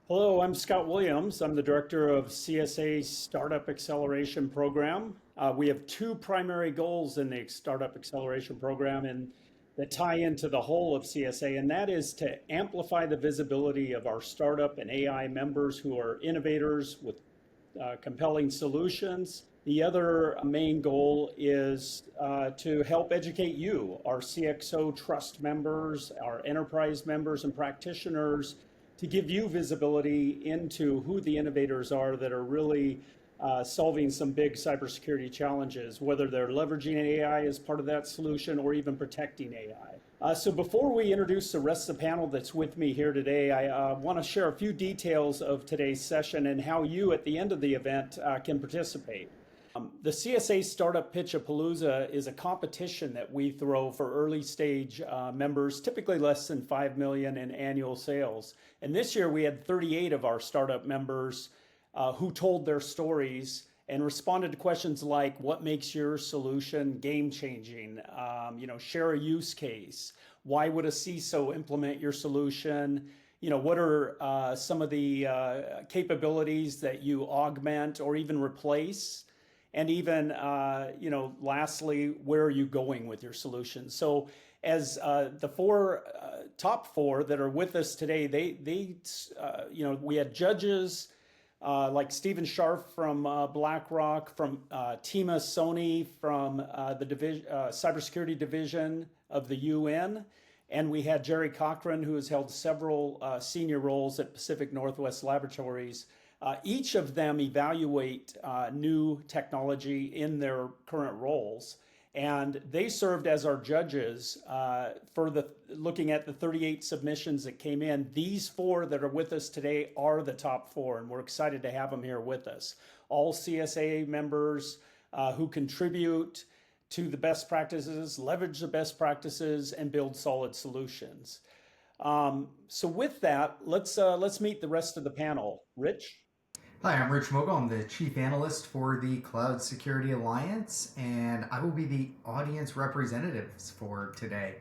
Hello, I'm Scott Williams. I'm the director of CSA Startup Acceleration Program. We have two primary goals in the Startup Acceleration Program and that tie into the whole of CSA, and that is to amplify the visibility of our startup and AI members who are innovators with compelling solutions. The other main goal is to help educate you, our CxO trust members, our enterprise members and practitioners, to give you visibility into who the innovators are that are really solving some big cybersecurity challenges, whether they're leveraging AI as part of that solution or even protecting AI. So before we introduce the rest of the panel that's with me here today, I want to share a few details of today's session and how you at the end of the event can participate. The CSA Startup Pitchapalooza is a competition that we throw for early stage members, typically less than 5 million in annual sales. And this year we had 38 of our startup members who told their stories and responded to questions like, what makes your solution game changing? Share a use case. Why would a CISO implement your solution? What are some of the capabilities that you augment or even replace? And even, lastly, where are you going with your solution? So, as the top four that are with us today, we had judges like Stephen Scharf from BlackRock, from Tima Soni from the cybersecurity division of the UN, and we had Jerry Cochran, who has held several senior roles at Pacific Northwest Laboratories. Each of them evaluate new technology in their current roles, and they served as our judges for looking at the 38 submissions that came in. These four that are with us today are the top four, and we're excited to have them here with us. All CSA members who contribute to the best practices, leverage the best practices, and build solid solutions. So with that, let's meet the rest of the panel. Rich? Hi, I'm Rich Mogul. I'm the Chief Analyst for the Cloud Security Alliance, and I will be the audience representatives for today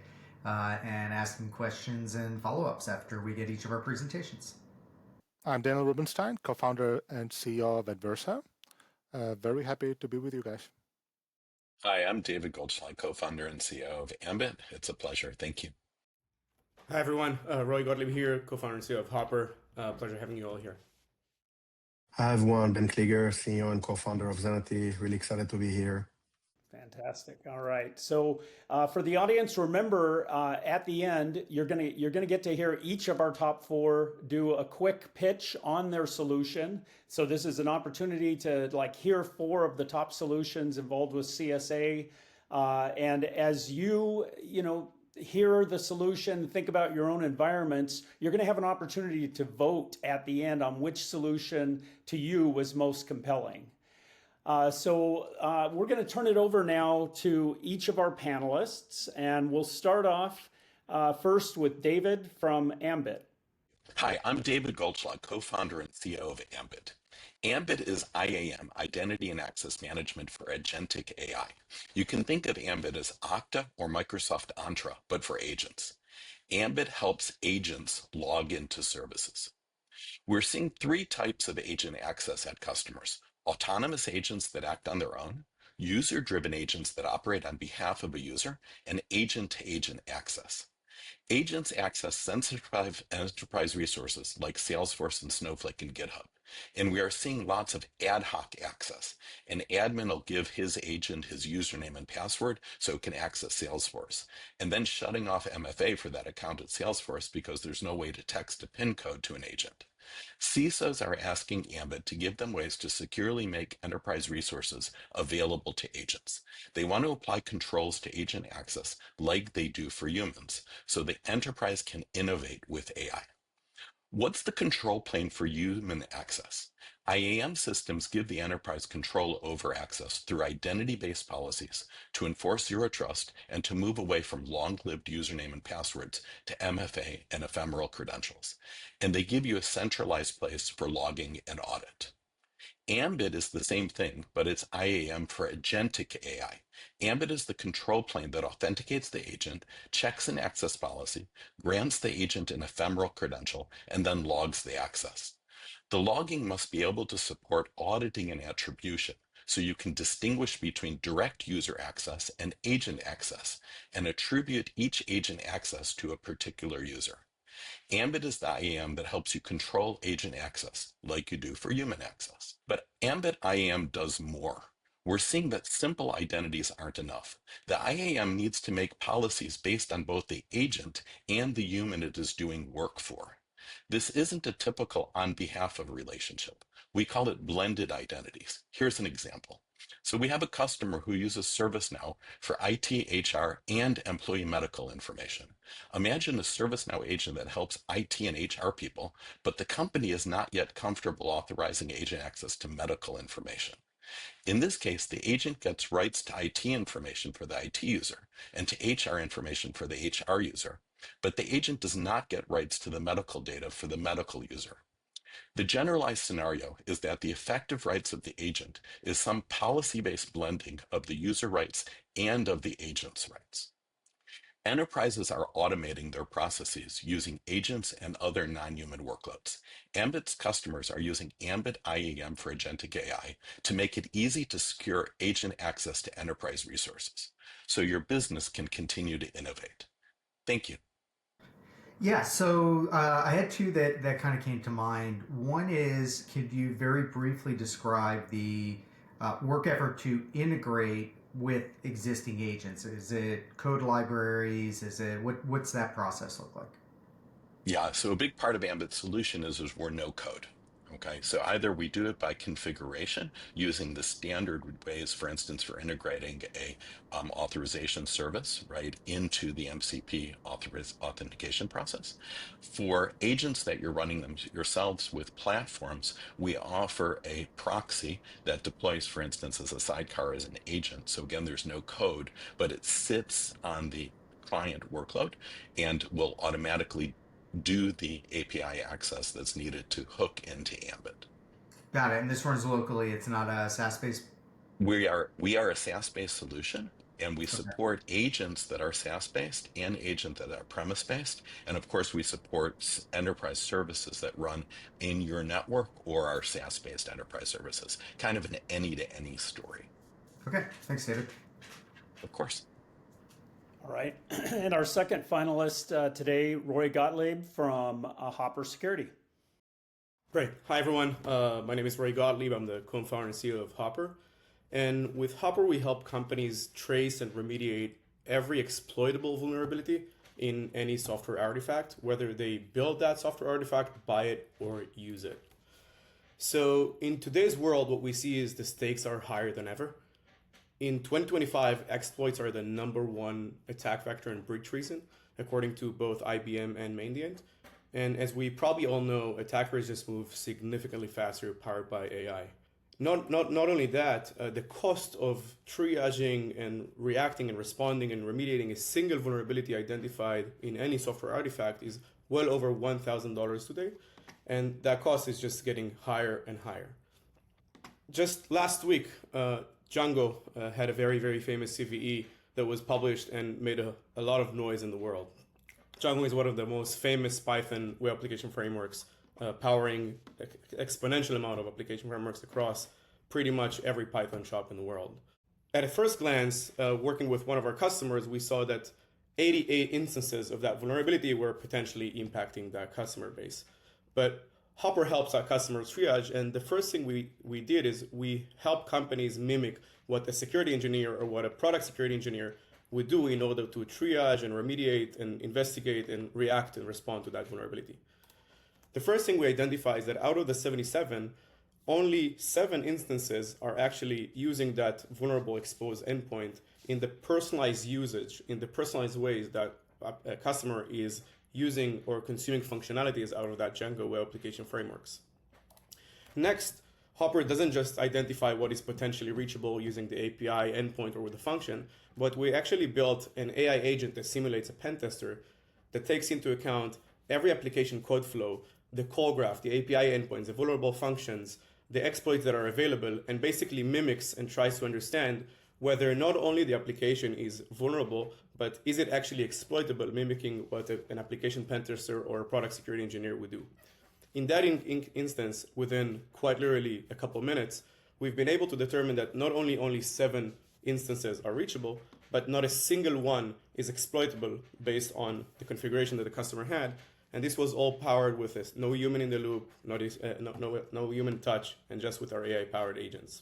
and asking questions and follow-ups after we get each of our presentations. I'm Daniel Rubenstein, co-founder and CEO of Adversa. Very happy to be with you guys. Hi, I'm David Goldschlag, co-founder and CEO of Ambit. It's a pleasure. Thank you. Hi, everyone. Roy Gottlieb here, co-founder and CEO of Hopper. Pleasure having you all here. Hi, everyone. Ben Klieger, CEO and co-founder of Zenity. Really excited to be here. Fantastic. All right. So for the audience, remember at the end, you're gonna get to hear each of our top four do a quick pitch on their solution. So this is an opportunity to hear four of the top solutions involved with CSA. And as you hear the solution, think about your own environments, you're going to have an opportunity to vote at the end on which solution to you was most compelling. So we're going to turn it over now to each of our panelists, and we'll start off first with David from Ambit. Hi, I'm David Goldschlag, co-founder and CEO of Ambit. Ambit is IAM, Identity and Access Management for Agentic AI. You can think of Ambit as Okta or Microsoft Entra, but for agents. Ambit helps agents log into services. We're seeing three types of agent access at customers: autonomous agents that act on their own, user-driven agents that operate on behalf of a user, and agent-to-agent access. Agents access sensitive enterprise resources like Salesforce and Snowflake and GitHub. And we are seeing lots of ad hoc access. An admin will give his agent his username and password so it can access Salesforce, and then shutting off MFA for that account at Salesforce because there's no way to text a PIN code to an agent. CISOs are asking Ambit to give them ways to securely make enterprise resources available to agents. They want to apply controls to agent access like they do for humans, so the enterprise can innovate with AI. What's the control plane for human access? IAM systems give the enterprise control over access through identity-based policies to enforce zero trust and to move away from long-lived username and passwords to MFA and ephemeral credentials. And they give you a centralized place for logging and audit. Ambit is the same thing, but it's IAM for agentic AI. Ambit is the control plane that authenticates the agent, checks an access policy, grants the agent an ephemeral credential, and then logs the access. The logging must be able to support auditing and attribution, so you can distinguish between direct user access and agent access and attribute each agent access to a particular user. Ambit is the IAM that helps you control agent access, like you do for human access. But Ambit IAM does more. We're seeing that simple identities aren't enough. The IAM needs to make policies based on both the agent and the human it is doing work for. This isn't a typical on behalf of relationship. We call it blended identities. Here's an example. So we have a customer who uses ServiceNow for IT, HR, and employee medical information. Imagine a ServiceNow agent that helps IT and HR people, but the company is not yet comfortable authorizing agent access to medical information. In this case, the agent gets rights to IT information for the IT user and to HR information for the HR user, but the agent does not get rights to the medical data for the medical user. The generalized scenario is that the effective rights of the agent is some policy-based blending of the user rights and of the agent's rights. Enterprises are automating their processes using agents and other non-human workloads. Ambit's customers are using Ambit IAM for agentic AI to make it easy to secure agent access to enterprise resources, so your business can continue to innovate. Thank you. Yeah, so I had two that kind of came to mind. One is, could you very briefly describe the work effort to integrate with existing agents? Is it code libraries? Is it what's that process look like? Yeah, so a big part of Ambit's solution is we're no code. Okay, so either we do it by configuration using the standard ways, for instance, for integrating a authorization service right into the MCP authentication process. For agents that you're running them yourselves with platforms, we offer a proxy that deploys, for instance, as a sidecar as an agent. So again, there's no code, but it sits on the client workload and will automatically do the API access that's needed to hook into Ambit. Got it. And this runs locally. It's not a SaaS-based. We are a SaaS-based solution, and we Okay. support agents that are SaaS-based and agents that are premise-based. And of course, we support enterprise services that run in your network or our SaaS-based enterprise services, kind of an any-to-any story. Okay. Thanks, David. Of course. All right. And our second finalist today, Roy Gottlieb from Hopper Security. Great. Hi, everyone. My name is Roy Gottlieb. I'm the co-founder and CEO of Hopper. And with Hopper, we help companies trace and remediate every exploitable vulnerability in any software artifact, whether they build that software artifact, buy it, or use it. So in today's world, what we see is the stakes are higher than ever. In 2025, exploits are the #1 attack vector in breach reason, according to both IBM and Mandiant. And as we probably all know, attackers just move significantly faster, powered by AI. Not only that, the cost of triaging and reacting and responding and remediating a single vulnerability identified in any software artifact is well over $1,000 today. And that cost is just getting higher and higher. Just last week, Django had a very, very famous CVE that was published and made a lot of noise in the world. Django is one of the most famous Python web application frameworks, powering exponential amount of application frameworks across pretty much every Python shop in the world. At a first glance, working with one of our customers, we saw that 88 instances of that vulnerability were potentially impacting that customer base. But Hopper helps our customers triage, and the first thing we did is we help companies mimic what a security engineer or what a product security engineer would do in order to triage and remediate and investigate and react and respond to that vulnerability. The first thing we identify is that out of the 77, only 7 instances are actually using that vulnerable exposed endpoint in the personalized usage, in the personalized ways that a customer is using or consuming functionalities out of that Django web application frameworks. Next, Hopper doesn't just identify what is potentially reachable using the API endpoint or with the function, but we actually built an AI agent that simulates a pen tester that takes into account every application code flow, the call graph, the API endpoints, the vulnerable functions, the exploits that are available, and basically mimics and tries to understand whether not only the application is vulnerable, but is it actually exploitable, mimicking what an application pen tester or a product security engineer would do. In that instance, within quite literally a couple minutes, we've been able to determine that not only 7 instances are reachable, but not a single one is exploitable based on the configuration that the customer had. And this was all powered with this, no human in the loop, no human touch, and just with our AI-powered agents.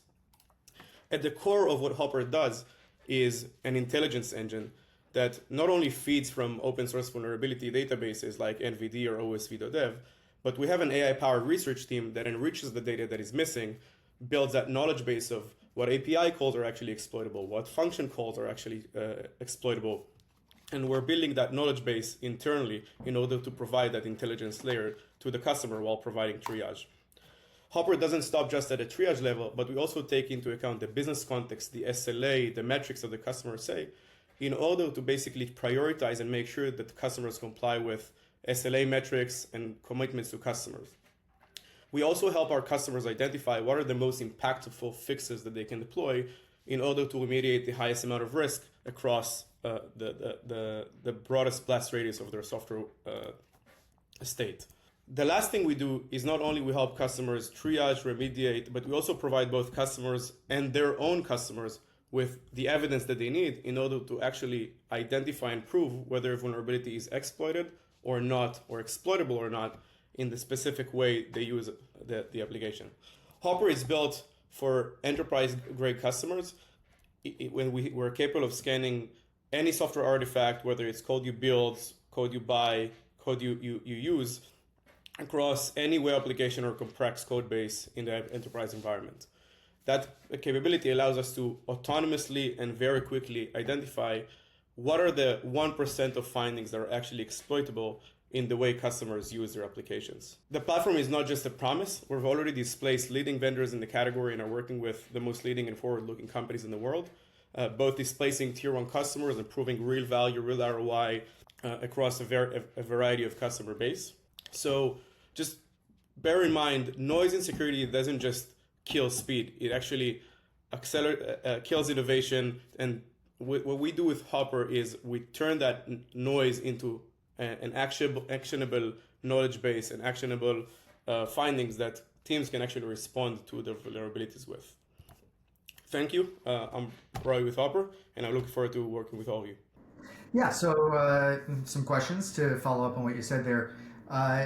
At the core of what Hopper does is an intelligence engine that not only feeds from open source vulnerability databases like NVD or OSV.dev, but we have an AI-powered research team that enriches the data that is missing, builds that knowledge base of what API calls are actually exploitable, what function calls are actually exploitable. And we're building that knowledge base internally in order to provide that intelligence layer to the customer while providing triage. Hopper doesn't stop just at a triage level, but we also take into account the business context, the SLA, the metrics that the customers say, in order to basically prioritize and make sure that customers comply with SLA metrics and commitments to customers. We also help our customers identify what are the most impactful fixes that they can deploy in order to remediate the highest amount of risk across the broadest blast radius of their software estate. The last thing we do is not only we help customers triage, remediate, but we also provide both customers and their own customers with the evidence that they need in order to actually identify and prove whether a vulnerability is exploited or not, or exploitable or not, in the specific way they use the application. Hopper is built for enterprise-grade customers. When we're capable of scanning any software artifact, whether it's code you build, code you buy, code you use, across any web application or complex code base in the enterprise environment. That capability allows us to autonomously and very quickly identify what are the 1% of findings that are actually exploitable in the way customers use their applications. The platform is not just a promise. We've already displaced leading vendors in the category and are working with the most leading and forward-looking companies in the world, both displacing tier 1 customers and proving real value, real ROI across a variety of customer base. So just bear in mind, noise in security doesn't just kill speed. It actually kills innovation. And what we do with Hopper is we turn that noise into an actionable knowledge base and actionable findings that teams can actually respond to their vulnerabilities with. Thank you. I'm Roy with Hopper, and I'm looking forward to working with all of you. Yeah, so some questions to follow up on what you said there.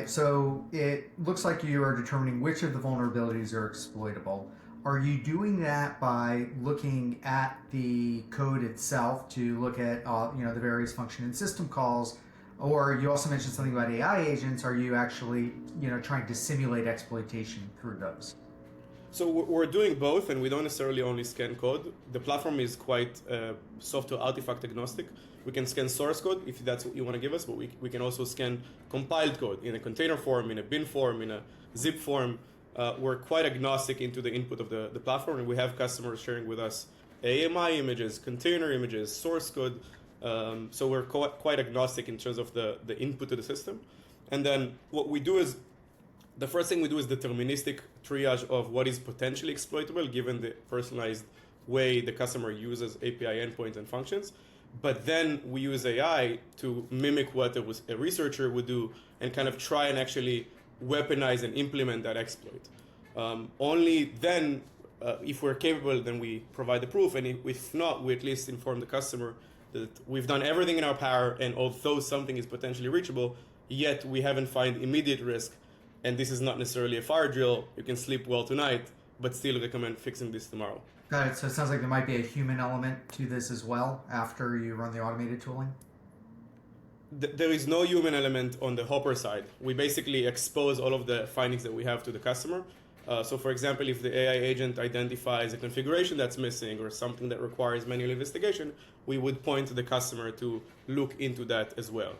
So it looks like you are determining which of the vulnerabilities are exploitable. Are you doing that by looking at the code itself to look at the various function and system calls? Or you also mentioned something about AI agents. Are you actually trying to simulate exploitation through those? So we're doing both, and we don't necessarily only scan code. The platform is quite software artifact agnostic. We can scan source code if that's what you want to give us, but we can also scan compiled code in a container form, in a bin form, in a zip form. We're quite agnostic into the input of the platform, and we have customers sharing with us AMI images, container images, source code. So we're quite agnostic in terms of the input to the system. And then what we do is, the first thing we do is deterministic triage of what is potentially exploitable given the personalized way the customer uses API endpoints and functions. But then we use AI to mimic what a researcher would do and kind of try and actually weaponize and implement that exploit. Only then, if we're capable, then we provide the proof. And if not, we at least inform the customer that we've done everything in our power, and although something is potentially reachable, yet we haven't found immediate risk, and this is not necessarily a fire drill, you can sleep well tonight, but still recommend fixing this tomorrow. Got it. So it sounds like there might be a human element to this as well after you run the automated tooling? There is no human element on the Hopper side. We basically expose all of the findings that we have to the customer. So for example, if the AI agent identifies a configuration that's missing or something that requires manual investigation, we would point to the customer to look into that as well.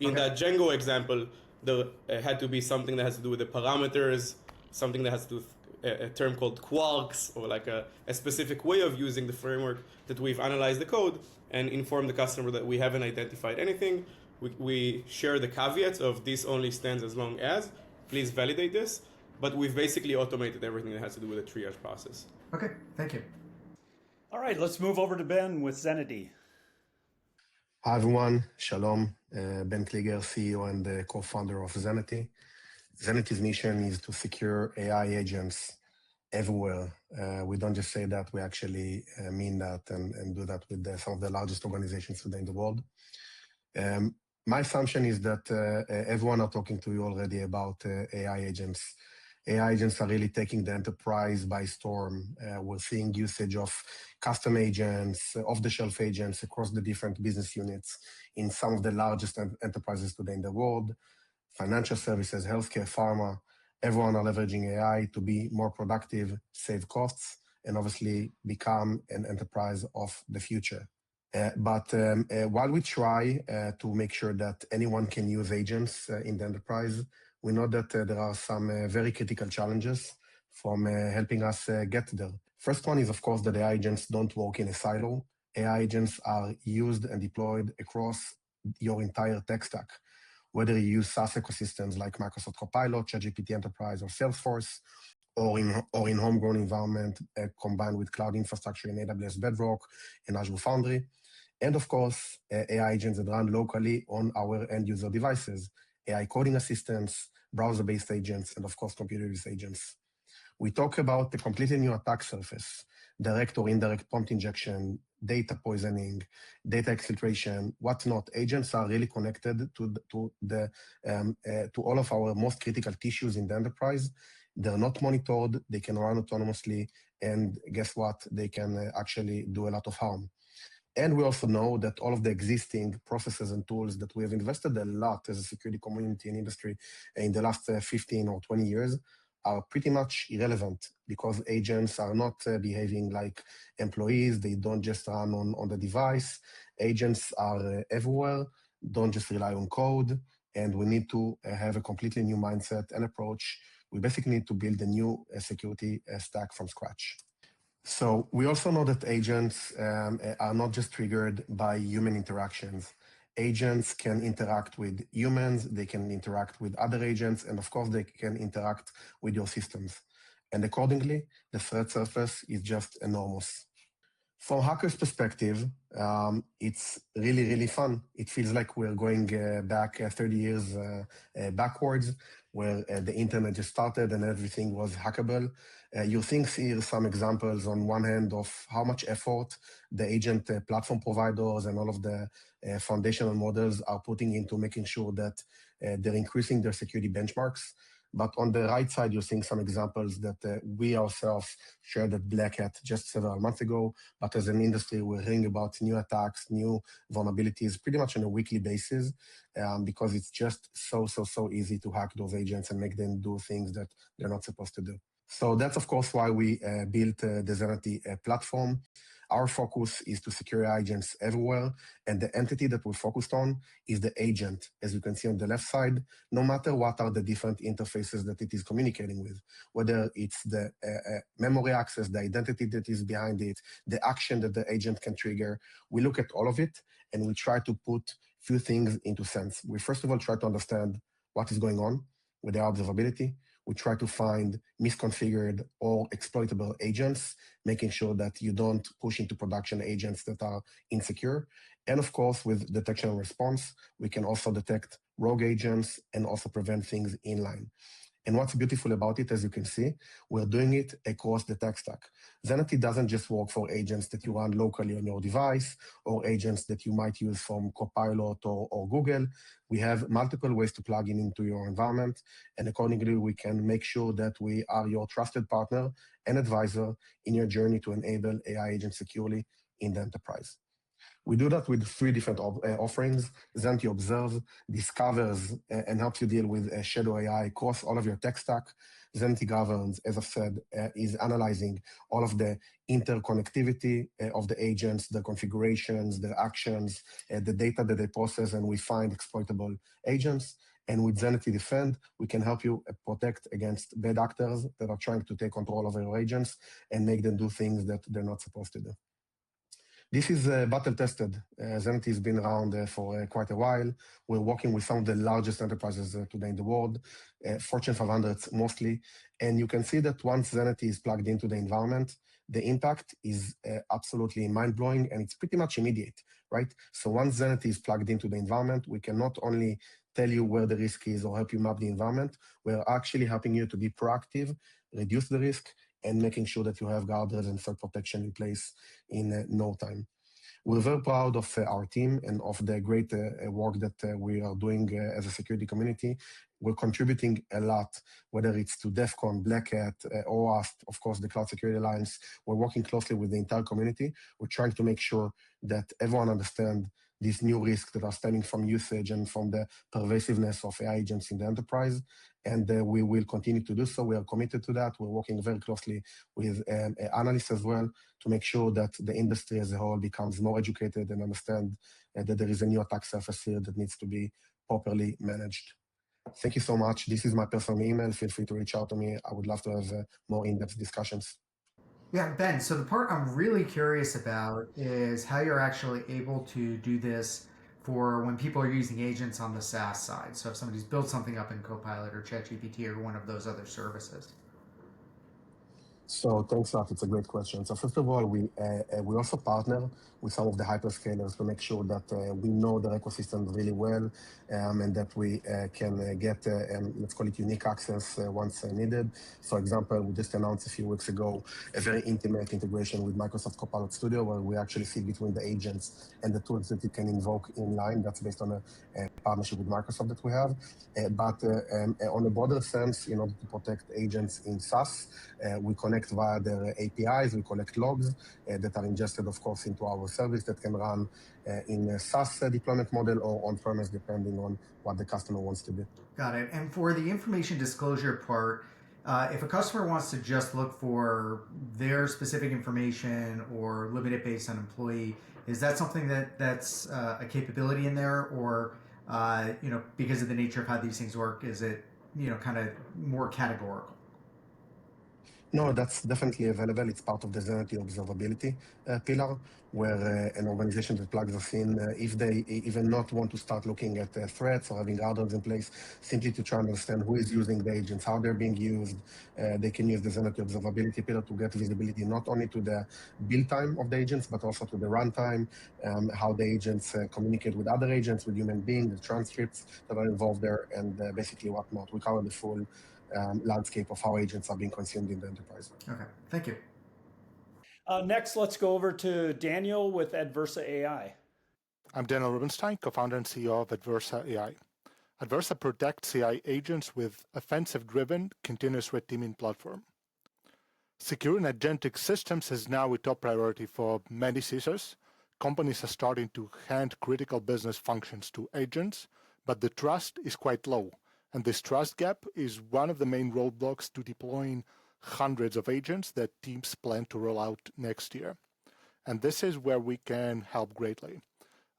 In that Django example, there had to be something that has to do with the parameters, something that has to do with a term called quarks, or like a specific way of using the framework that we've analyzed the code and informed the customer that we haven't identified anything. We share the caveats of this only stands as long as, please validate this. But we've basically automated everything that has to do with the triage process. Okay, thank you. All right, let's move over to Ben with Zenity. Hi everyone, Shalom. Ben Klieger, CEO and co-founder of Zenity. Zenith's mission is to secure AI agents everywhere. We don't just say that, we actually mean that and do that with some of the largest organizations today in the world. My assumption is that everyone are talking to you already about AI agents. AI agents are really taking the enterprise by storm. We're seeing usage of custom agents, off-the-shelf agents across the different business units in some of the largest enterprises today in the world. Financial services, healthcare, pharma, everyone are leveraging AI to be more productive, save costs, and obviously become an enterprise of the future. But while we try to make sure that anyone can use agents in the enterprise, we know that there are some very critical challenges from helping us get there. First one is, of course, that AI agents don't work in a silo. AI agents are used and deployed across your entire tech stack. Whether you use SaaS ecosystems like Microsoft Copilot, ChatGPT Enterprise, or Salesforce, or in homegrown environment combined with cloud infrastructure in AWS Bedrock and Azure Foundry. And of course, AI agents that run locally on our end user devices, AI coding assistants, browser-based agents, and of course, computer-based agents. We talk about the completely new attack surface, direct or indirect prompt injection, data poisoning, data exfiltration, whatnot. Agents are really connected to all of our most critical tissues in the enterprise. They're not monitored, they can run autonomously, and guess what? They can actually do a lot of harm. And we also know that all of the existing processes and tools that we have invested a lot as a security community and industry in the last 15 or 20 years are pretty much irrelevant because agents are not behaving like employees. They don't just run on the device. Agents are everywhere. Don't just rely on code. And we need to have a completely new mindset and approach. We basically need to build a new security stack from scratch. So we also know that agents are not just triggered by human interactions. Agents can interact with humans, they can interact with other agents, and of course they can interact with your systems. And accordingly, the threat surface is just enormous. From hackers' perspective, it's really, really fun. It feels like we're going back 30 years backwards, where the internet just started and everything was hackable. You think here some examples on one hand of how much effort the agent platform providers and all of the foundational models are putting into making sure that they're increasing their security benchmarks. But on the right side, you're seeing some examples that we ourselves shared at Black Hat just several months ago. But as an industry, we're hearing about new attacks, new vulnerabilities pretty much on a weekly basis because it's just so easy to hack those agents and make them do things that they're not supposed to do. So that's, of course, why we built the Zenity platform. Our focus is to secure agents everywhere, and the entity that we're focused on is the agent, as you can see on the left side, no matter what are the different interfaces that it is communicating with, whether it's the memory access, the identity that is behind it, the action that the agent can trigger. We look at all of it, and we try to put few things into sense. We first of all try to understand what is going on with the observability. We try to find misconfigured or exploitable agents, making sure that you don't push into production agents that are insecure. And of course, with detection and response, we can also detect rogue agents and also prevent things inline. And what's beautiful about it, as you can see, we're doing it across the tech stack. Zenity doesn't just work for agents that you run locally on your device or agents that you might use from Copilot or Google. We have multiple ways to plug in into your environment, and accordingly, we can make sure that we are your trusted partner and advisor in your journey to enable AI agents securely in the enterprise. We do that with three different offerings. Zenity Observe discovers and helps you deal with shadow AI across all of your tech stack. Zenity Governs, as I've said, is analyzing all of the interconnectivity of the agents, the configurations, their actions, the data that they process, and we find exploitable agents. And with Zenity Defend, we can help you protect against bad actors that are trying to take control of your agents and make them do things that they're not supposed to do. This is battle-tested. Zenity has been around for quite a while. We're working with some of the largest enterprises today in the world, Fortune 500s mostly. And you can see that once Zenity is plugged into the environment, the impact is absolutely mind-blowing, and it's pretty much immediate, right? So once Zenity is plugged into the environment, we can not only tell you where the risk is or help you map the environment. We're actually helping you to be proactive, reduce the risk, and making sure that you have guardrails and threat protection in place in no time. We're very proud of our team and of the great work that we are doing as a security community. We're contributing a lot, whether it's to DEF CON, Black Hat, OWASP, of course, the Cloud Security Alliance. We're working closely with the entire community. We're trying to make sure that everyone understands these new risks that are stemming from usage and from the pervasiveness of AI agents in the enterprise. And we will continue to do so. We are committed to that. We're working very closely with analysts as well to make sure that the industry as a whole becomes more educated and understand that there is a new attack surface here that needs to be properly managed. Thank you so much. This is my personal email. Feel free to reach out to me. I would love to have more in-depth discussions. Yeah, Ben, so the part I'm really curious about is how you're actually able to do this for when people are using agents on the SaaS side. So if somebody's built something up in Copilot or ChatGPT or one of those other services. So thanks, Raf. It's a great question. So first of all, we also partner with some of the hyperscalers to make sure that we know their ecosystem really well, and that we can get, let's call it unique access once needed. For example, we just announced a few weeks ago a very intimate integration with Microsoft Copilot Studio, where we actually sit between the agents and the tools that you can invoke inline. That's based on a partnership with Microsoft that we have. But on a broader sense, in order to protect agents in SaaS, we connect via their APIs, we collect logs that are ingested, of course, into our service that can run in a SaaS deployment model or on-premise, depending on what the customer wants to do. Got it. And for the information disclosure part, if a customer wants to just look for their specific information or limit it based on employee, is that something that's a capability in there, or because of the nature of how these things work, is it kind of more categorical? No, that's definitely available. It's part of the Zenity observability pillar, where an organization that plugs us in, if they even not want to start looking at threats or having guardrails in place, simply to try and understand who is using the agents, how they're being used, they can use the Zenity observability pillar to get visibility not only to the build time of the agents, but also to the runtime, how the agents communicate with other agents, with human beings, the transcripts that are involved there, and basically whatnot. We cover the full landscape of how agents are being consumed in the enterprise. Okay, thank you. Next, let's go over to Daniel with Adversa AI. I'm Daniel Rubenstein, co-founder and CEO of Adversa AI. Adversa protects AI agents with offensive-driven continuous red teaming platform. Securing agentic systems is now a top priority for many CISOs. Companies are starting to hand critical business functions to agents, but the trust is quite low. And this trust gap is one of the main roadblocks to deploying hundreds of agents that teams plan to roll out next year. And this is where we can help greatly.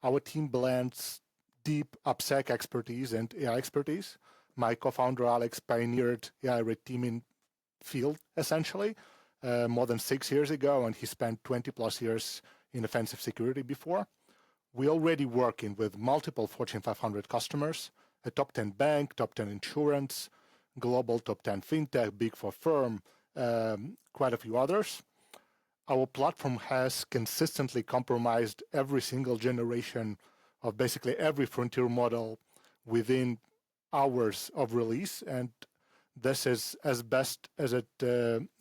Our team blends deep AppSec expertise and AI expertise. My co-founder Alex pioneered AI red teaming field, essentially, more than 6 years ago, and he spent 20 plus years in offensive security before. We're already working with multiple Fortune 500 customers, a top 10 bank, top 10 insurance, global top 10 fintech, big four firm, quite a few others. Our platform has consistently compromised every single generation of basically every frontier model within hours of release, and this is as best as it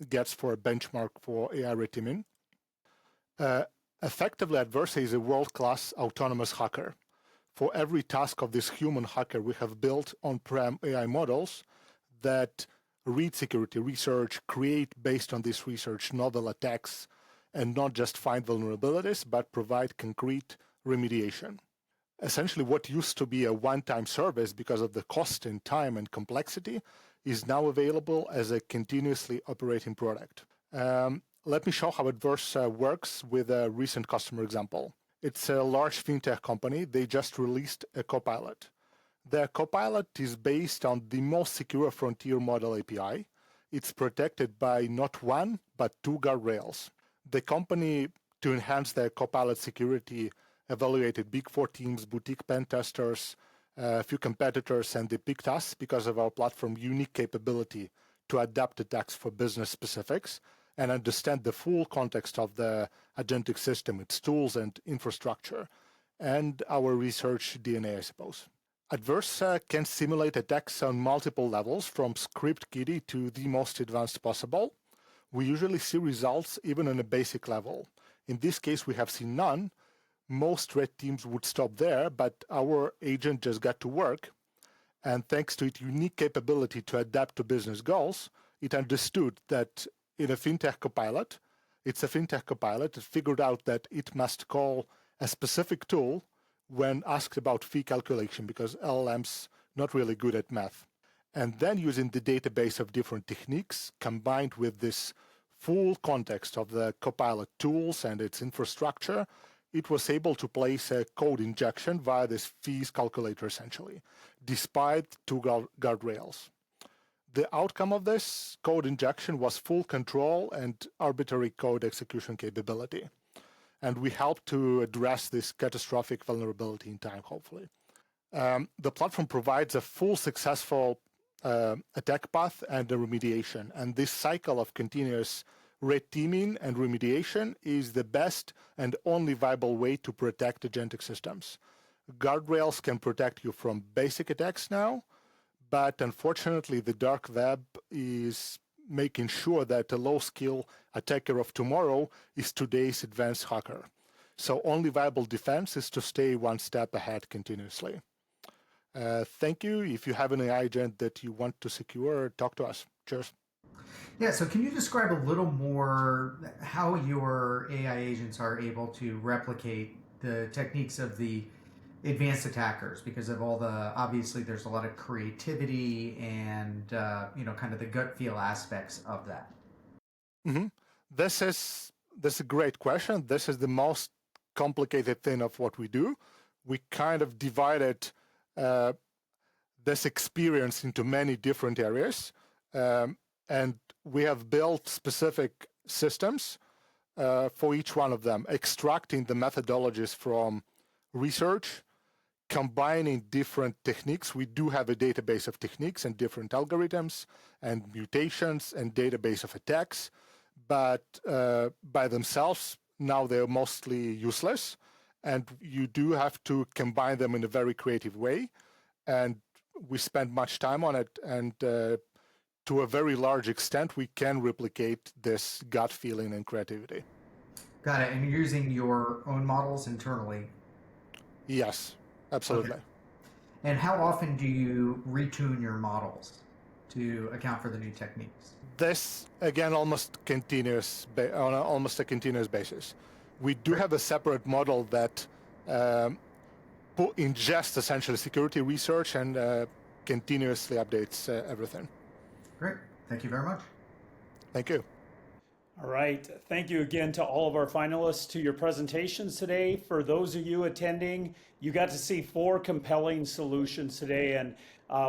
gets for a benchmark for AI red teaming. Effectively, Adversa is a world-class autonomous hacker. For every task of this human hacker, we have built on-prem AI models that read security research, create based on this research novel attacks, and not just find vulnerabilities, but provide concrete remediation. Essentially, what used to be a one-time service because of the cost and time and complexity is now available as a continuously operating product. Let me show how Adversa works with a recent customer example. It's a large fintech company. They just released a Copilot. The Copilot is based on the most secure frontier model API. It's protected by not one, but 2 guardrails. The company, to enhance their Copilot security, evaluated big four teams, boutique pen testers, a few competitors, and they picked us because of our platform unique capability to adapt attacks for business specifics and understand the full context of the agentic system, its tools and infrastructure, and our research DNA, I suppose. Adversa can simulate attacks on multiple levels, from script kiddie to the most advanced possible. We usually see results even on a basic level. In this case, we have seen none. Most red teams would stop there, but our agent just got to work. And thanks to its unique capability to adapt to business goals, it understood that it's a fintech copilot, it figured out that it must call a specific tool when asked about fee calculation, because LLM's not really good at math. And then using the database of different techniques combined with this full context of the Copilot tools and its infrastructure, it was able to place a code injection via this fees calculator essentially, despite two guardrails. The outcome of this code injection was full control and arbitrary code execution capability. And we helped to address this catastrophic vulnerability in time, hopefully. The platform provides a full successful attack path and a remediation. And this cycle of continuous red teaming and remediation is the best and only viable way to protect agentic systems. Guardrails can protect you from basic attacks now, but unfortunately the dark web is making sure that a low-skill attacker of tomorrow is today's advanced hacker. So only viable defense is to stay one step ahead continuously. Thank you. If you have an AI agent that you want to secure, talk to us. Cheers. Yeah, so can you describe a little more how your AI agents are able to replicate the techniques of the advanced attackers? Because of all the, obviously there's a lot of creativity and, kind of the gut feel aspects of that. Mm-hmm. This is a great question. This is the most complicated thing of what we do. We kind of divided this experience into many different areas. And we have built specific systems for each one of them, extracting the methodologies from research, combining different techniques. We do have a database of techniques and different algorithms and mutations and database of attacks, but by themselves, now they're mostly useless. And you do have to combine them in a very creative way. And we spend much time on it. And to a very large extent, we can replicate this gut feeling and creativity. Got it. And you're using your own models internally? Yes, absolutely. Okay. And how often do you retune your models to account for the new techniques? This, again, almost a continuous basis. We do have a separate model that ingests essentially security research and continuously updates everything. Great. Thank you very much. Thank you. All right. Thank you again to all of our finalists to your presentations today. For those of you attending, you got to see 4 compelling solutions today, and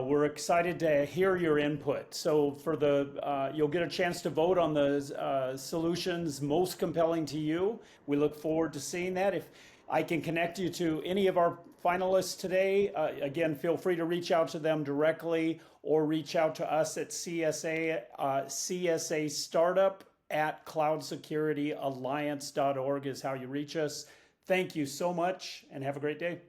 we're excited to hear your input. So for you'll get a chance to vote on the solutions most compelling to you. We look forward to seeing that. If I can connect you to any of our finalists today, again, feel free to reach out to them directly or reach out to us at CSA, CSA Startup at cloudsecurityalliance.org is how you reach us. Thank you so much and have a great day.